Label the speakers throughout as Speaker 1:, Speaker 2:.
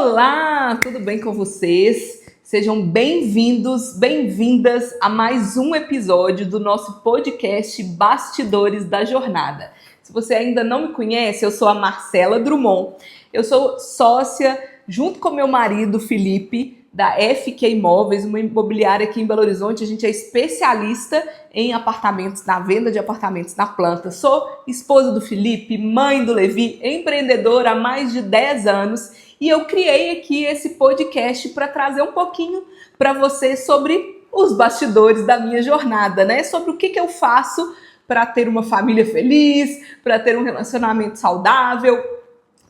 Speaker 1: Olá, tudo bem com vocês? Sejam bem-vindos, bem-vindas a mais um episódio do nosso podcast Bastidores da Jornada. Se você ainda não me conhece, eu sou a Marcela Drummond. Eu sou sócia, junto com meu marido Felipe, da FQ Imóveis, uma imobiliária aqui em Belo Horizonte. A gente é especialista em apartamentos, na venda de apartamentos na planta. Sou esposa do Felipe, mãe do Levi, empreendedora há mais de 10 anos e eu criei aqui esse podcast para trazer um pouquinho para você sobre os bastidores da minha jornada, né? Sobre o que eu faço para ter uma família feliz, para ter um relacionamento saudável,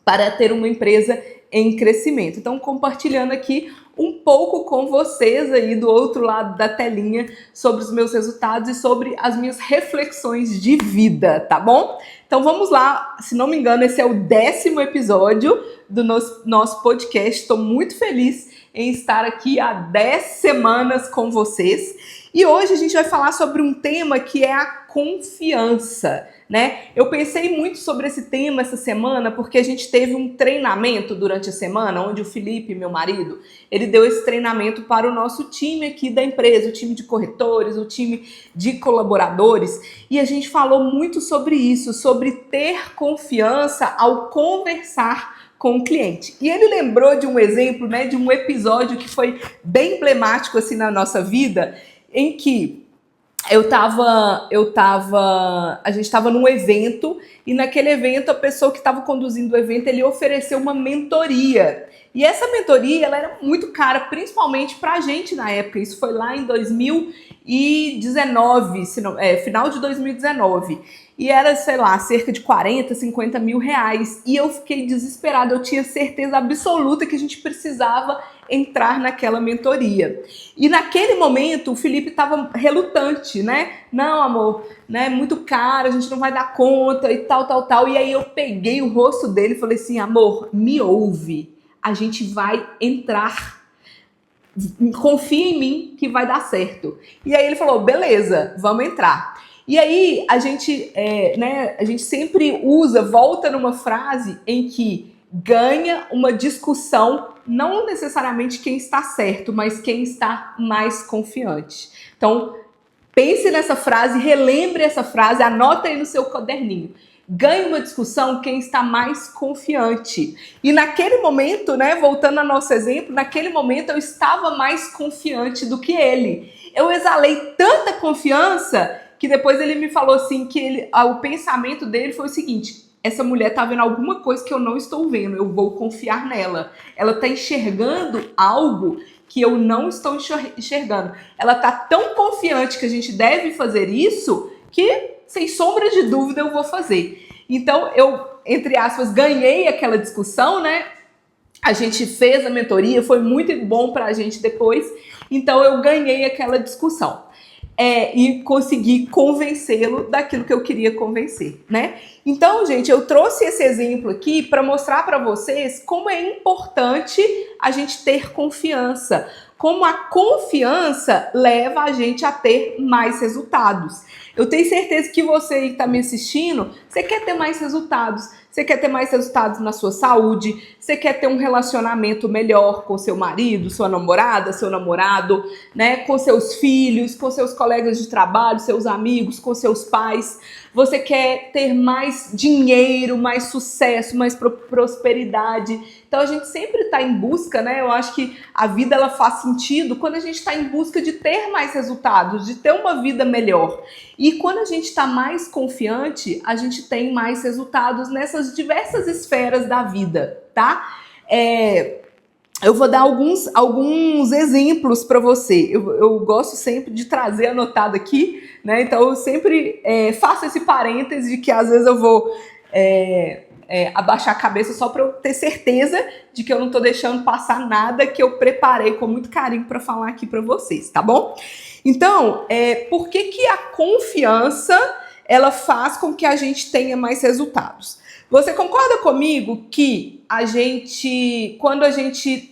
Speaker 1: para ter uma empresa em crescimento. Então, compartilhando aqui um pouco com vocês aí do outro lado da telinha sobre os meus resultados e sobre as minhas reflexões de vida, tá bom? Então vamos lá, se não me engano, esse é o 10º episódio do nosso podcast. Estou muito feliz em estar aqui há 10 semanas com vocês. E hoje a gente vai falar sobre um tema que é a confiança, né? Eu pensei muito sobre esse tema essa semana porque a gente teve um treinamento durante a semana, onde o Felipe, meu marido, ele deu esse treinamento para o nosso time aqui da empresa, o time de corretores, o time de colaboradores, e a gente falou muito sobre isso, sobre ter confiança ao conversar com o cliente. E ele lembrou de um exemplo, né, de um episódio que foi bem emblemático assim na nossa vida, em que a gente estava num evento e naquele evento a pessoa que estava conduzindo o evento, ele ofereceu uma mentoria. E essa mentoria, ela era muito cara, principalmente pra gente na época. Isso foi lá em 2019, final de 2019. E era, sei lá, cerca de 40, 50 mil reais. E eu fiquei desesperada, eu tinha certeza absoluta que a gente precisava entrar naquela mentoria. E naquele momento o Felipe estava relutante, né? Não, amor, né? Muito caro, a gente não vai dar conta e tal. E aí eu peguei o rosto dele e falei assim, amor, me ouve, a gente vai entrar. Confia em mim que vai dar certo. E aí ele falou, beleza, vamos entrar. E aí a gente sempre volta numa frase em que ganha uma discussão, não necessariamente quem está certo, mas quem está mais confiante. Então, pense nessa frase, relembre essa frase, anota aí no seu caderninho. Ganha uma discussão quem está mais confiante. E naquele momento, né, voltando ao nosso exemplo, naquele momento eu estava mais confiante do que ele. Eu exalei tanta confiança que depois ele me falou assim que o pensamento dele foi o seguinte: essa mulher tá vendo alguma coisa que eu não estou vendo, eu vou confiar nela. Ela tá enxergando algo que eu não estou enxergando. Ela tá tão confiante que a gente deve fazer isso que, sem sombra de dúvida, eu vou fazer. Então, eu, entre aspas, ganhei aquela discussão, né? A gente fez a mentoria, foi muito bom pra gente depois. Então, eu ganhei aquela discussão. E consegui convencê-lo daquilo que eu queria convencer, né? Então, gente, eu trouxe esse exemplo aqui para mostrar para vocês como é importante a gente ter confiança, como a confiança leva a gente a ter mais resultados. Eu tenho certeza que você que está me assistindo, você quer ter mais resultados. Você quer ter mais resultados na sua saúde, você quer ter um relacionamento melhor com seu marido, sua namorada, seu namorado, né, com seus filhos, com seus colegas de trabalho, seus amigos, com seus pais. Você quer ter mais dinheiro, mais sucesso, mais prosperidade. Então a gente sempre está em busca, né? Eu acho que a vida ela faz sentido quando a gente está em busca de ter mais resultados, de ter uma vida melhor. E quando a gente está mais confiante, a gente tem mais resultados nessas diversas esferas da vida, tá? Eu vou dar alguns exemplos para você. Eu gosto sempre de trazer anotado aqui, né? Então eu sempre faço esse parêntese de que às vezes eu vou abaixar a cabeça só para eu ter certeza de que eu não estou deixando passar nada que eu preparei com muito carinho para falar aqui para vocês, tá bom? Então, por que a confiança ela faz com que a gente tenha mais resultados? Você concorda comigo que quando a gente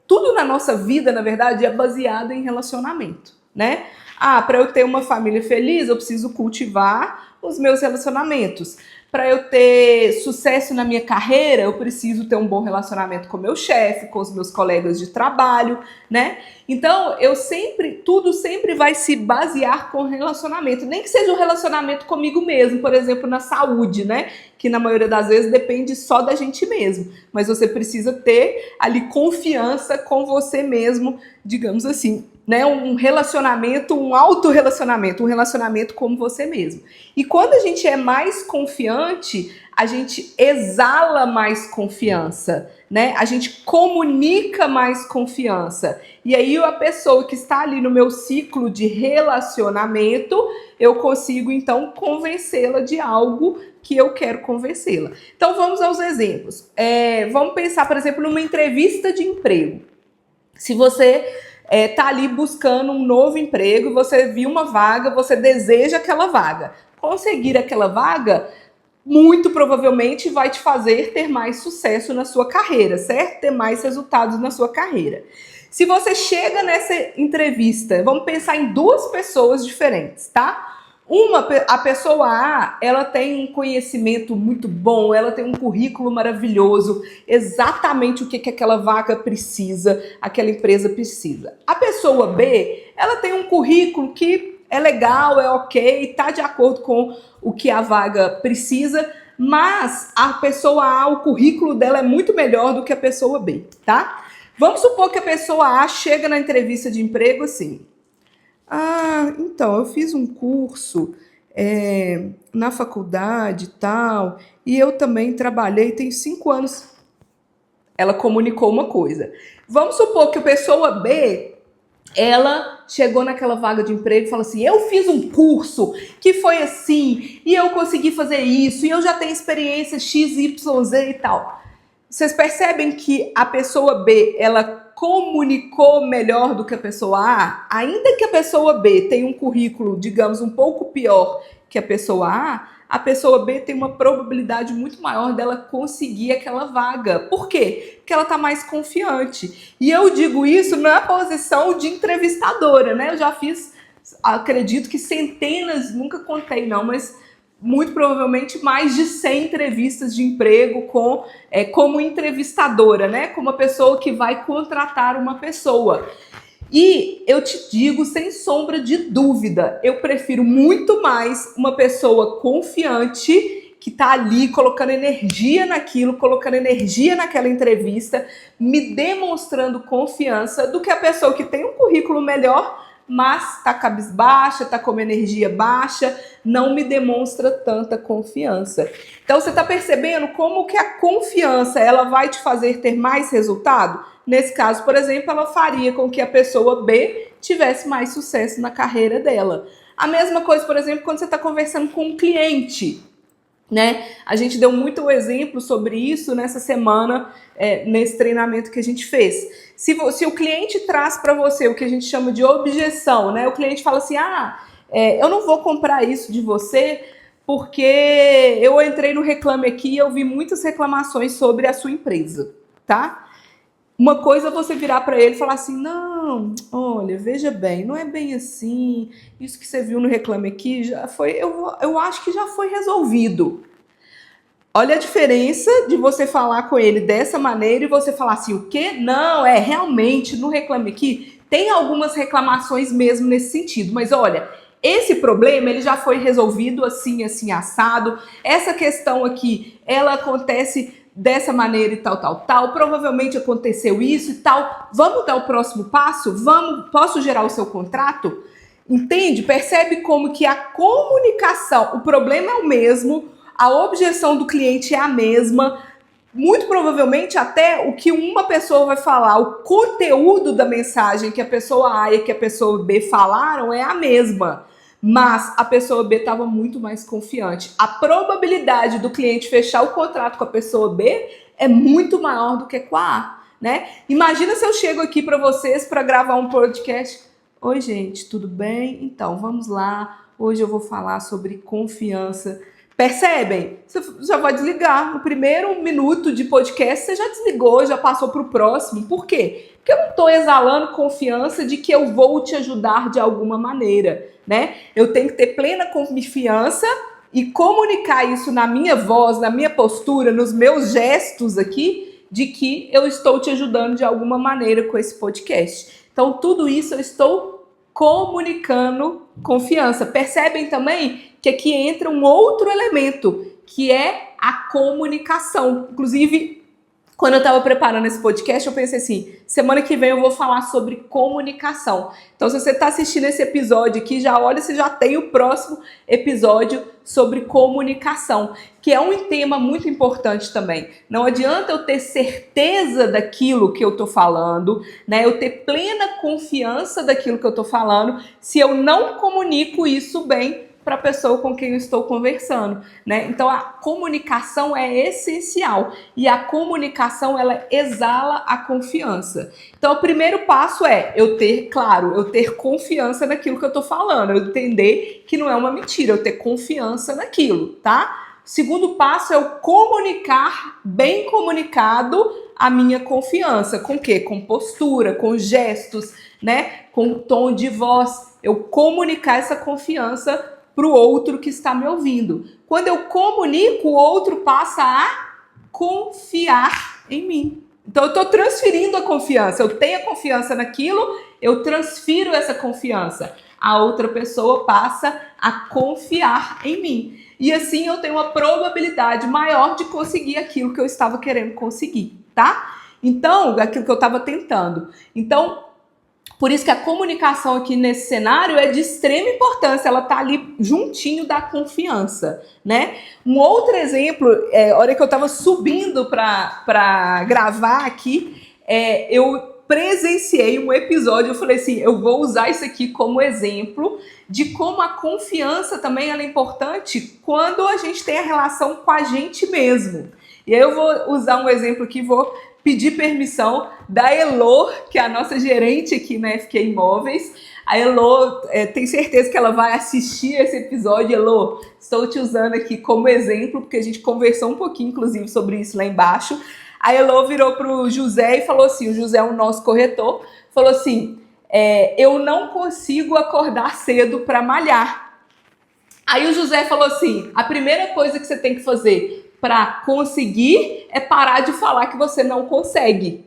Speaker 1: tudo na nossa vida, na verdade, é baseado em relacionamento, né? Para eu ter uma família feliz, eu preciso cultivar os meus relacionamentos. Para eu ter sucesso na minha carreira, eu preciso ter um bom relacionamento com meu chefe, com os meus colegas de trabalho, né? Então, tudo sempre vai se basear com relacionamento. Nem que seja um relacionamento comigo mesmo, por exemplo, na saúde, né? Que na maioria das vezes depende só da gente mesmo. Mas você precisa ter ali confiança com você mesmo, digamos assim, né? Um relacionamento, um autorrelacionamento, um relacionamento com você mesmo. E quando a gente é mais confiante, a gente exala mais confiança, né? A gente comunica mais confiança. E aí a pessoa que está ali no meu ciclo de relacionamento, eu consigo então convencê-la de algo que eu quero convencê-la. Então vamos aos exemplos. Vamos pensar, por exemplo, numa entrevista de emprego. Se você tá ali buscando um novo emprego, você viu uma vaga, você deseja aquela vaga. Conseguir aquela vaga, muito provavelmente vai te fazer ter mais sucesso na sua carreira, certo? Ter mais resultados na sua carreira. Se você chega nessa entrevista, vamos pensar em duas pessoas diferentes, tá? A pessoa A, ela tem um conhecimento muito bom, ela tem um currículo maravilhoso, exatamente o que aquela vaga precisa, aquela empresa precisa. A pessoa B, ela tem um currículo que é legal, é ok, tá de acordo com o que a vaga precisa, mas a pessoa A, o currículo dela é muito melhor do que a pessoa B, tá? Vamos supor que a pessoa A chega na entrevista de emprego assim: ah, então, eu fiz um curso na faculdade e tal, e eu também trabalhei, tem 5 anos. Ela comunicou uma coisa. Vamos supor que a pessoa B, ela chegou naquela vaga de emprego e falou assim: eu fiz um curso que foi assim, e eu consegui fazer isso, e eu já tenho experiência X, Y, Z e tal. Vocês percebem que a pessoa B, ela comunicou melhor do que a pessoa A? Ainda que a pessoa B tenha um currículo, digamos, um pouco pior que a pessoa pessoa B tem uma probabilidade muito maior dela conseguir aquela vaga. Por quê? Porque ela está mais confiante. E eu digo isso na posição de entrevistadora, né? Eu já fiz, acredito que centenas, nunca contei não, mas muito provavelmente mais de 100 entrevistas de emprego como entrevistadora, né? Como a pessoa que vai contratar uma pessoa. E eu te digo, sem sombra de dúvida, eu prefiro muito mais uma pessoa confiante que tá ali colocando energia naquilo, colocando energia naquela entrevista, me demonstrando confiança, do que a pessoa que tem um currículo melhor, mas tá cabisbaixa, tá com uma energia baixa, não me demonstra tanta confiança. Então você tá percebendo como que a confiança ela vai te fazer ter mais resultado? Nesse caso, por exemplo, ela faria com que a pessoa B tivesse mais sucesso na carreira dela. A mesma coisa, por exemplo, quando você está conversando com um cliente, né? A gente deu muito exemplo sobre isso nessa semana, nesse treinamento que a gente fez. Se o cliente traz para você o que a gente chama de objeção, né? O cliente fala assim: eu não vou comprar isso de você porque eu entrei no Reclame Aqui e eu vi muitas reclamações sobre a sua empresa, tá? Uma coisa é você virar para ele e falar assim: não, olha, veja bem, não é bem assim, isso que você viu no Reclame Aqui já foi, eu acho que já foi resolvido. Olha a diferença de você falar com ele dessa maneira e você falar assim: o quê? Não, realmente, no Reclame Aqui tem algumas reclamações mesmo nesse sentido, mas olha, esse problema ele já foi resolvido assim, assim, assado, essa questão aqui, ela acontece dessa maneira e tal. Provavelmente aconteceu isso e tal. Vamos dar o próximo passo? Posso gerar o seu contrato? Entende? Percebe como que a comunicação, o problema é o mesmo, a objeção do cliente é a mesma, muito provavelmente até o que uma pessoa vai falar, o conteúdo da mensagem que a pessoa A e que a pessoa B falaram é a mesma. Mas a pessoa B estava muito mais confiante. A probabilidade do cliente fechar o contrato com a pessoa B é muito maior do que com a A, né? Imagina se eu chego aqui para vocês para gravar um podcast. Oi, gente, tudo bem? Então, vamos lá. Hoje eu vou falar sobre confiança. Percebem? Você já vai desligar. No primeiro minuto de podcast, você já desligou, já passou para o próximo. Por quê? Porque eu não estou exalando confiança de que eu vou te ajudar de alguma maneira, né? Eu tenho que ter plena confiança e comunicar isso na minha voz, na minha postura, nos meus gestos aqui, de que eu estou te ajudando de alguma maneira com esse podcast. Então, tudo isso eu estou comunicando confiança. Percebem também que aqui entra um outro elemento, que é a comunicação. Inclusive, quando eu estava preparando esse podcast, eu pensei assim, semana que vem eu vou falar sobre comunicação. Então, se você está assistindo esse episódio aqui, já olha se já tem o próximo episódio sobre comunicação, que é um tema muito importante também. Não adianta eu ter certeza daquilo que eu estou falando, né? Eu ter plena confiança daquilo que eu estou falando, se eu não comunico isso bem para a pessoa com quem eu estou conversando, né? Então a comunicação é essencial e a comunicação ela exala a confiança. Então o primeiro passo é eu ter confiança naquilo que eu estou falando, eu entender que não é uma mentira, eu ter confiança naquilo, tá? O segundo passo é eu comunicar bem comunicado a minha confiança. Com o quê? Com postura, com gestos, né? Com tom de voz. Eu comunicar essa confiança para o outro que está me ouvindo. Quando eu comunico, o outro passa a confiar em mim. Então eu estou transferindo a confiança. Eu tenho a confiança naquilo, eu transfiro essa confiança. A outra pessoa passa a confiar em mim. E assim eu tenho uma probabilidade maior de conseguir aquilo que eu estava querendo conseguir, tá? Então, aquilo que eu estava tentando. Então, por isso que a comunicação aqui nesse cenário é de extrema importância, ela tá ali juntinho da confiança, né? Um outro exemplo, a hora que eu estava subindo para gravar aqui, eu presenciei um episódio, eu falei assim, eu vou usar isso aqui como exemplo de como a confiança também ela é importante quando a gente tem a relação com a gente mesmo. E aí eu vou usar um exemplo aqui, vou pedir permissão da Elô, que é a nossa gerente aqui na FQ Imóveis. A Elô, tenho certeza que ela vai assistir esse episódio. Elô, estou te usando aqui como exemplo, porque a gente conversou um pouquinho, inclusive, sobre isso lá embaixo. A Elô virou para o José e falou assim, o José é o nosso corretor, falou assim, eu não consigo acordar cedo para malhar. Aí o José falou assim, a primeira coisa que você tem que fazer para conseguir é parar de falar que você não consegue.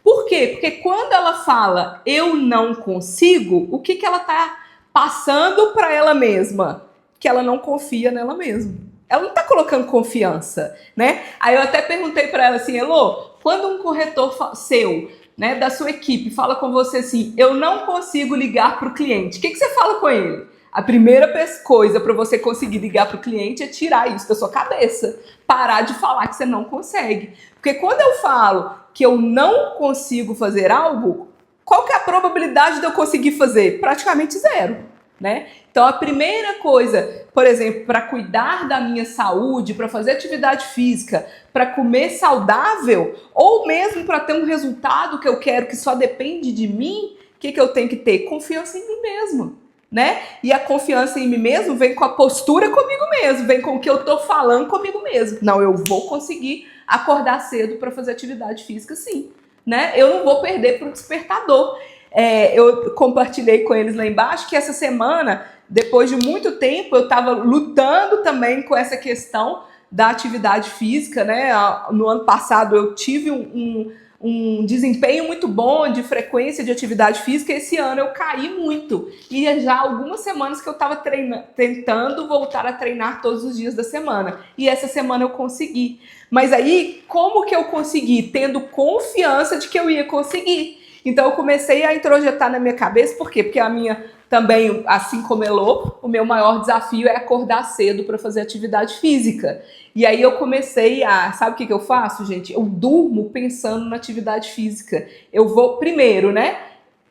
Speaker 1: Por quê? Porque quando ela fala eu não consigo, o que ela está passando para ela mesma? Que ela não confia nela mesma. Ela não está colocando confiança, né? Aí eu até perguntei para ela assim, Elô, quando um corretor seu, né, da sua equipe, fala com você assim, eu não consigo ligar para o cliente, o que você fala com ele? A primeira coisa para você conseguir ligar para o cliente é tirar isso da sua cabeça. Parar de falar que você não consegue. Porque quando eu falo que eu não consigo fazer algo, qual que é a probabilidade de eu conseguir fazer? Praticamente zero, né? Então a primeira coisa, por exemplo, para cuidar da minha saúde, para fazer atividade física, para comer saudável, ou mesmo para ter um resultado que eu quero que só depende de mim, o que eu tenho que ter? Confiança em mim mesmo. Né? E a confiança em mim mesmo vem com a postura comigo mesmo, vem com o que eu tô falando comigo mesmo. Não, eu vou conseguir acordar cedo para fazer atividade física, sim, né? Eu não vou perder para o despertador. Eu compartilhei com eles lá embaixo que essa semana, depois de muito tempo, eu estava lutando também com essa questão da atividade física, né? No ano passado eu tive um desempenho muito bom de frequência de atividade física. Esse ano eu caí muito. E já há algumas semanas que eu estava tentando voltar a treinar todos os dias da semana. E essa semana eu consegui. Mas aí, como que eu consegui? Tendo confiança de que eu ia conseguir. Então eu comecei a introjetar na minha cabeça. Por quê? Porque a minha também, assim como Elô, o meu maior desafio é acordar cedo para fazer atividade física. E aí eu comecei sabe o que eu faço, gente? Eu durmo pensando na atividade física. Eu vou, primeiro, né?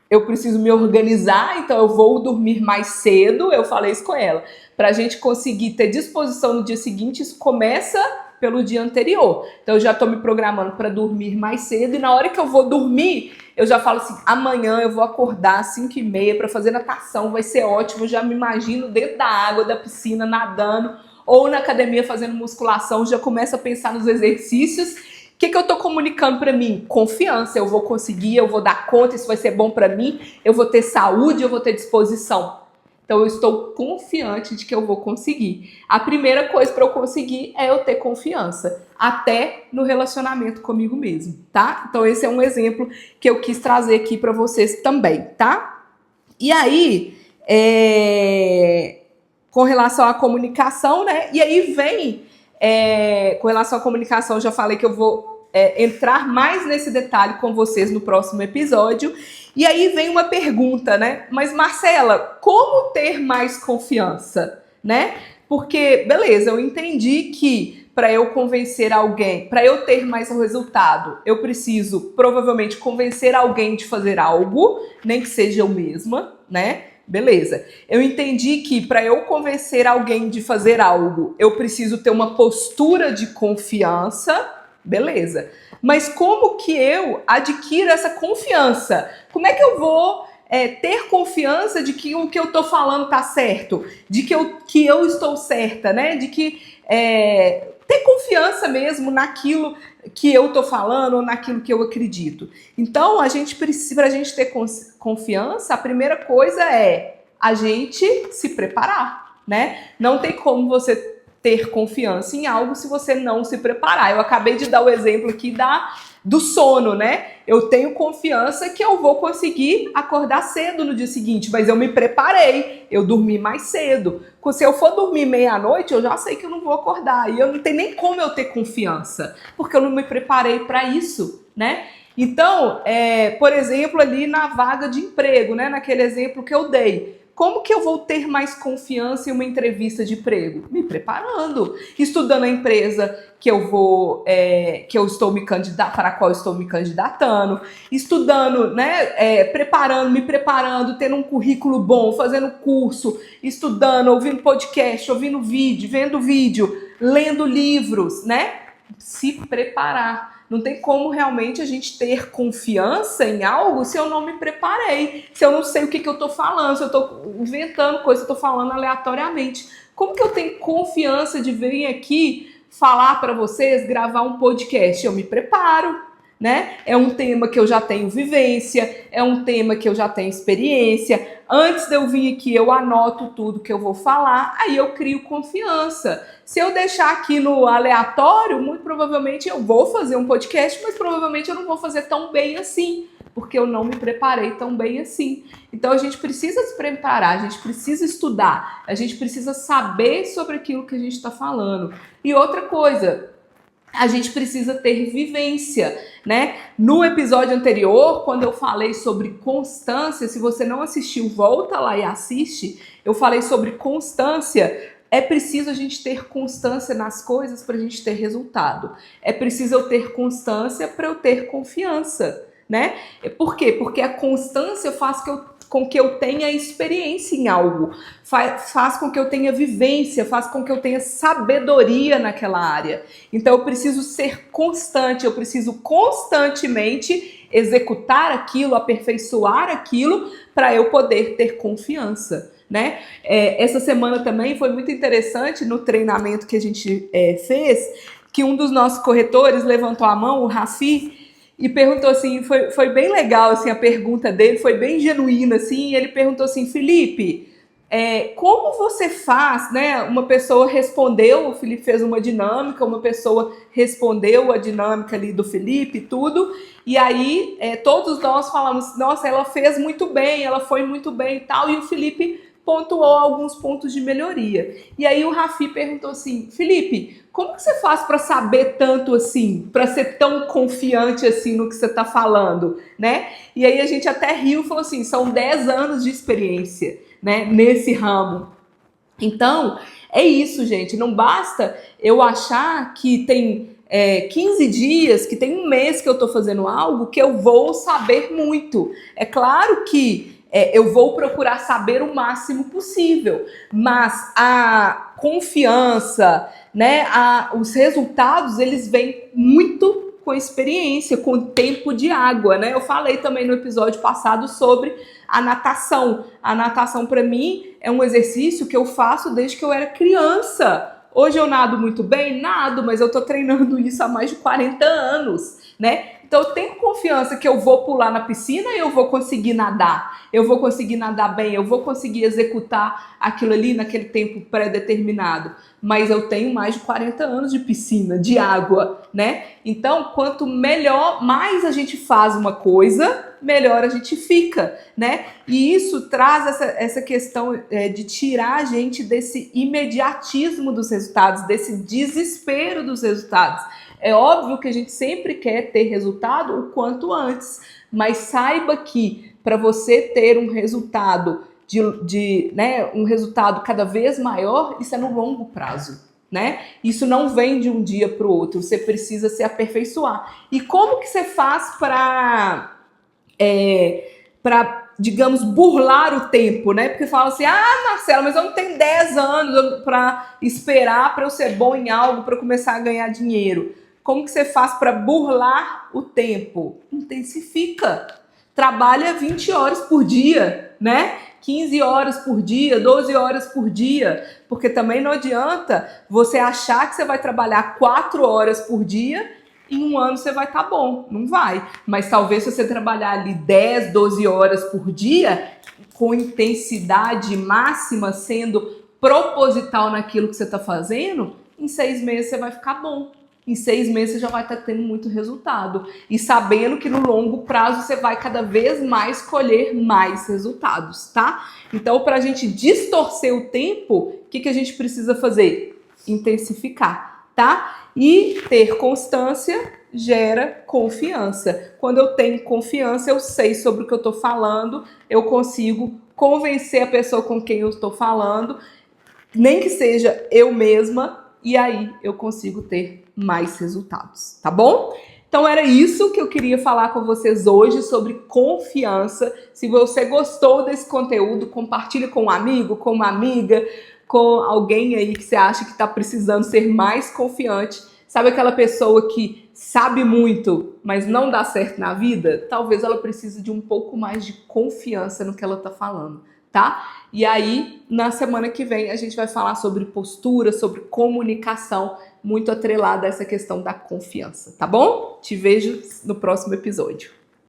Speaker 1: Eu preciso me organizar, então eu vou dormir mais cedo, eu falei isso com ela. Para a gente conseguir ter disposição no dia seguinte, isso começa pelo dia anterior. Então eu já estou me programando para dormir mais cedo e na hora que eu vou dormir, eu já falo assim, amanhã eu vou acordar às 5h30 para fazer natação, vai ser ótimo, eu já me imagino dentro da água, da piscina, nadando, ou na academia fazendo musculação, já começo a pensar nos exercícios. O que eu estou comunicando para mim? Confiança, eu vou conseguir, eu vou dar conta, isso vai ser bom para mim, eu vou ter saúde, eu vou ter disposição. Então eu estou confiante de que eu vou conseguir. A primeira coisa para eu conseguir é eu ter confiança, até no relacionamento comigo mesmo, tá? Então esse é um exemplo que eu quis trazer aqui para vocês também, tá? E aí, com relação à comunicação, né? E aí vem, com relação à comunicação, eu já falei que eu vou entrar mais nesse detalhe com vocês no próximo episódio. E aí vem uma pergunta, né? Mas Marcela, como ter mais confiança, né? Porque, beleza, eu entendi que para eu convencer alguém, para eu ter mais resultado, eu preciso provavelmente convencer alguém de fazer algo, nem que seja eu mesma, né? Beleza. Eu entendi que para eu convencer alguém de fazer algo, eu preciso ter uma postura de confiança, beleza. Mas como que eu adquiro essa confiança? Como é que eu vou ter confiança de que o que eu estou falando tá certo? De que eu estou certa, né? De que ter confiança mesmo naquilo que eu estou falando ou naquilo que eu acredito. Então, a gente precisa, para a gente ter confiança, a primeira coisa é a gente se preparar, né? Não tem como você ter confiança em algo se você não se preparar. Eu acabei de dar o exemplo aqui do sono, né? Eu tenho confiança que eu vou conseguir acordar cedo no dia seguinte, mas eu me preparei, eu dormi mais cedo. Se eu for dormir meia-noite, eu já sei que eu não vou acordar. E eu não tenho nem como eu ter confiança, porque eu não me preparei para isso, né? Então, por exemplo, ali na vaga de emprego, né? Naquele exemplo que eu dei. Como que eu vou ter mais confiança em uma entrevista de emprego? Me preparando, estudando a empresa que eu estou para a qual eu estou me candidatando, estudando, né, me preparando, tendo um currículo bom, fazendo curso, estudando, ouvindo podcast, ouvindo vídeo, vendo vídeo, lendo livros, né? Se preparar. Não tem como realmente a gente ter confiança em algo se eu não me preparei, se eu não sei o que eu estou falando, se eu estou inventando coisa, se eu estou falando aleatoriamente. Como que eu tenho confiança de vir aqui falar para vocês, gravar um podcast? Eu me preparo, né? É um tema que eu já tenho vivência, é um tema que eu já tenho experiência. Antes de eu vir aqui, eu anoto tudo que eu vou falar, aí eu crio confiança. Se eu deixar aqui no aleatório, muito provavelmente eu vou fazer um podcast, mas provavelmente eu não vou fazer tão bem assim, porque eu não me preparei tão bem assim. Então a gente precisa se preparar, a gente precisa estudar, a gente precisa saber sobre aquilo que a gente está falando. E outra coisa, a gente precisa ter vivência, né? No episódio anterior, quando eu falei sobre constância, se você não assistiu, volta lá e assiste. Eu falei sobre constância. É preciso a gente ter constância nas coisas para a gente ter resultado. É preciso eu ter constância para eu ter confiança, né? Por quê? Porque a constância faz com que eu tenha experiência em algo, faz com que eu tenha vivência, faz com que eu tenha sabedoria naquela área. Então eu preciso ser constante, eu preciso constantemente executar aquilo, aperfeiçoar aquilo para eu poder ter confiança, né? Essa semana também foi muito interessante no treinamento que a gente fez, que um dos nossos corretores levantou a mão, o Rafi, e perguntou assim, foi bem legal assim, a pergunta dele, foi bem genuína assim, e ele perguntou assim: Felipe, como você faz, né? Uma pessoa respondeu, o Felipe fez uma dinâmica, uma pessoa respondeu a dinâmica ali do Felipe e tudo, e aí todos nós falamos, nossa, ela fez muito bem, ela foi muito bem e tal, e o Felipe pontuou alguns pontos de melhoria. E aí o Rafi perguntou assim: Felipe, como que você faz para saber tanto assim, para ser tão confiante assim no que você está falando, né? E aí a gente até riu e falou assim, são 10 anos de experiência, né, nesse ramo. Então, é isso, gente. Não basta eu achar que tem 15 dias, que tem um mês que eu estou fazendo algo, que eu vou saber muito. É claro que eu vou procurar saber o máximo possível, mas a confiança, né, os resultados, eles vêm muito com experiência, com tempo de água, né? Eu falei também no episódio passado sobre a natação. A natação, para mim, é um exercício que eu faço desde que eu era criança. Hoje eu nado muito bem? Nado, mas eu tô treinando isso há mais de 40 anos, né? Então eu tenho confiança que eu vou pular na piscina e eu vou conseguir nadar. Eu vou conseguir nadar bem, eu vou conseguir executar aquilo ali naquele tempo pré-determinado. Mas eu tenho mais de 40 anos de piscina, de água, né? Então, quanto melhor, mais a gente faz uma coisa, melhor a gente fica, né? E isso traz essa questão de tirar a gente desse imediatismo dos resultados, desse desespero dos resultados. É óbvio que a gente sempre quer ter resultado o quanto antes, mas saiba que para você ter um resultado um resultado cada vez maior, isso é no longo prazo, né? Isso não vem de um dia para o outro, você precisa se aperfeiçoar. E como que você faz para, digamos, burlar o tempo, né? Porque fala assim, Marcela, mas eu não tenho 10 anos para esperar para eu ser bom em algo, para eu começar a ganhar dinheiro. Como que você faz para burlar o tempo? Intensifica. Trabalha 20 horas por dia, né? 15 horas por dia, 12 horas por dia, porque também não adianta você achar que você vai trabalhar 4 horas por dia e em um ano você vai estar bom. Não vai. Mas talvez se você trabalhar ali 10, 12 horas por dia, com intensidade máxima, sendo proposital naquilo que você está fazendo, em 6 meses você vai ficar bom. Em 6 meses você já vai estar tendo muito resultado. E sabendo que no longo prazo você vai cada vez mais colher mais resultados, tá? Então, para a gente distorcer o tempo, o que a gente precisa fazer? Intensificar, tá? E ter constância gera confiança. Quando eu tenho confiança, eu sei sobre o que eu estou falando, eu consigo convencer a pessoa com quem eu estou falando, nem que seja eu mesma, e aí eu consigo ter mais resultados, tá bom? Então era isso que eu queria falar com vocês hoje sobre confiança. Se você gostou desse conteúdo, compartilhe com um amigo, com uma amiga, com alguém aí que você acha que está precisando ser mais confiante. Sabe aquela pessoa que sabe muito, mas não dá certo na vida? Talvez ela precise de um pouco mais de confiança no que ela está falando, tá? E aí, na semana que vem, a gente vai falar sobre postura, sobre comunicação, muito atrelada a essa questão da confiança, tá bom? Te vejo no próximo episódio.